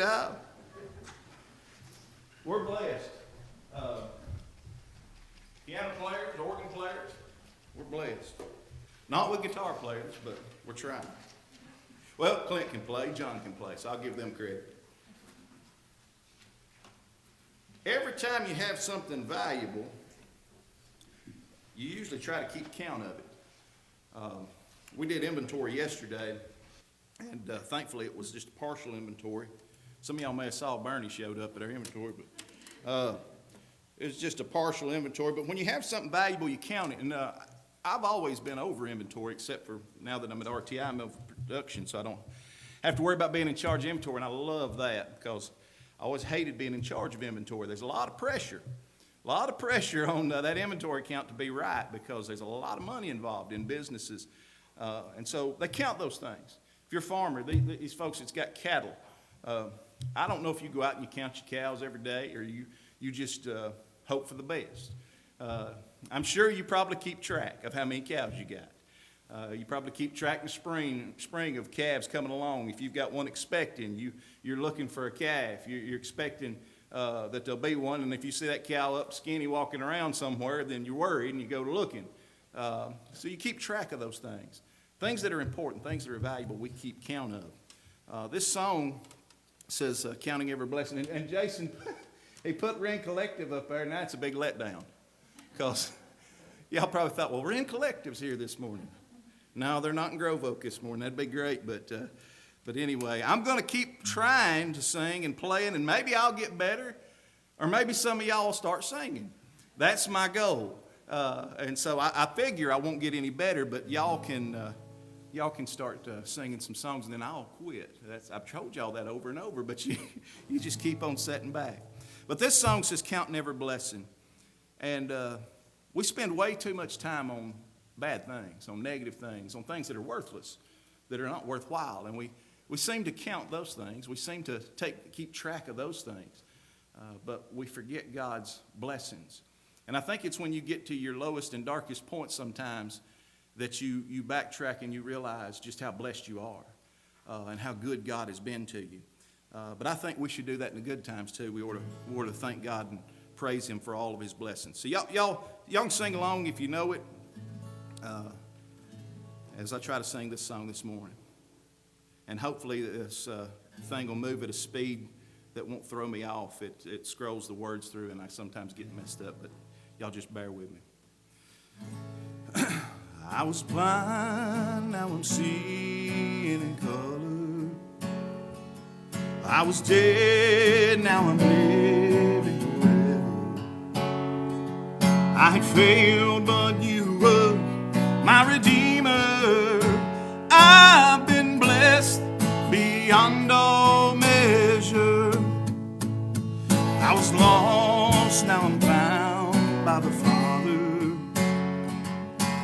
job. We're blessed. Piano players, organ players, we're blessed. Not with guitar players, but we're trying. Well, Clint can play, John can play, so I'll give them credit. Every time you have something valuable, you usually try to keep count of it. We did inventory yesterday, and thankfully it was just a partial inventory. Some of y'all may have saw Bernie showed up at our inventory, but it was just a partial inventory. But when you have something valuable, you count it. And I've always been over inventory, except for now that I'm at RTI, I'm over production, so I don't have to worry about being in charge of inventory. And I love that because I always hated being in charge of inventory. There's a lot of pressure on that inventory count to be right because there's a lot of money involved in businesses. And so they count those things. If you're a farmer, these folks that's got cattle, I don't know if you go out and you count your cows every day or you just hope for the best. I'm sure you probably keep track of how many cows you got. You probably keep track of spring of calves coming along. If you've got one expecting, you're looking for a calf. You're expecting that there'll be one, and if you see that cow up skinny walking around somewhere, then you're worried and you go looking. So you keep track of those things. Things that are important, things that are valuable, we keep count of. This song says, counting every blessing. And Jason, he put Ren Collective up there, and that's a big letdown. Because y'all probably thought, well, Ren Collective's here this morning. No, they're not in Grove Oak this morning. That'd be great, but anyway, I'm going to keep trying to sing and playing, and maybe I'll get better, or maybe some of y'all will start singing. That's my goal. And so I figure I won't get any better, but y'all can start singing some songs, and then I'll quit. I've told y'all that over and over, but you just keep on setting back. But this song says, counting every blessing. And we spend way too much time on bad things, on negative things, on things that are worthless, that are not worthwhile. And we seem to count those things. We seem to keep track of those things. But we forget God's blessings. And I think it's when you get to your lowest and darkest point sometimes that you backtrack and you realize just how blessed you are and how good God has been to you. But I think we should do that in the good times too. We ought to thank God and praise Him for all of His blessings. So y'all can sing along if you know it as I try to sing this song this morning. And hopefully this thing will move at a speed that won't throw me off. It scrolls the words through and I sometimes get messed up, but y'all just bear with me. I was blind, now I'm seeing in color. I was dead, now I'm living forever. I had failed, but you were my Redeemer. I've been blessed beyond all measure. I was lost, now I'm found by the Father.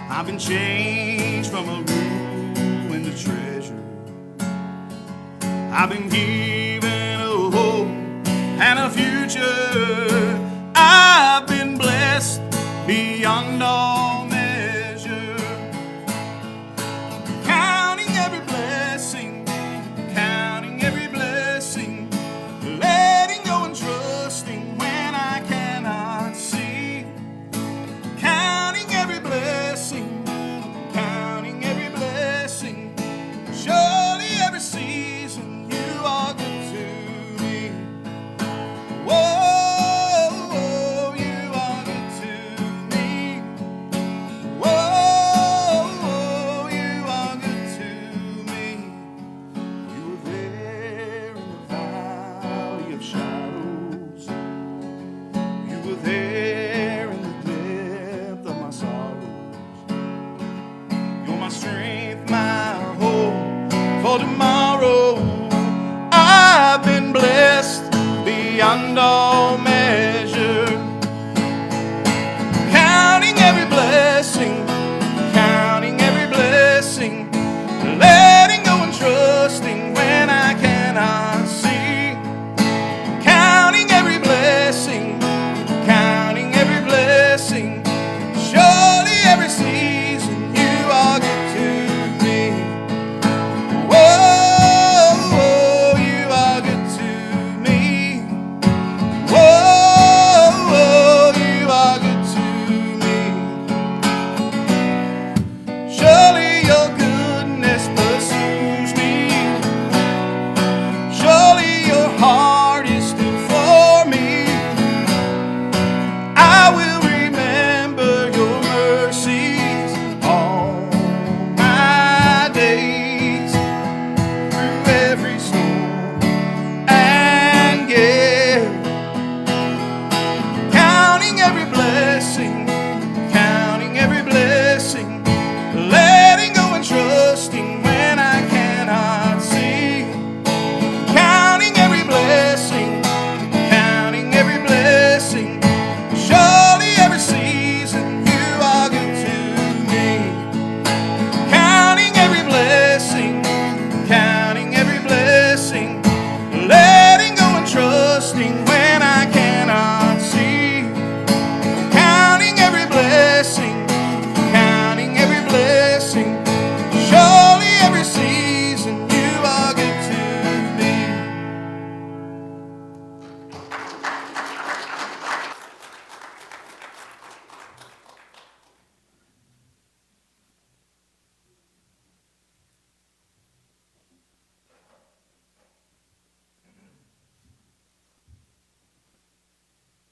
I've been changed from a ruin to treasure. I've been given a hope and a future. I've been blessed beyond all measure. Counting every blessing, counting every blessing, letting go and trusting when I cannot see. Counting every blessing, counting every blessing, surely every season you are good to me. Whoa, you are good to me. Whoa, you are good to me. You were there in the valley of shadows. You were there in the depth of my sorrows. You're my strength, my hope for tomorrow. I've been blessed beyond all measure.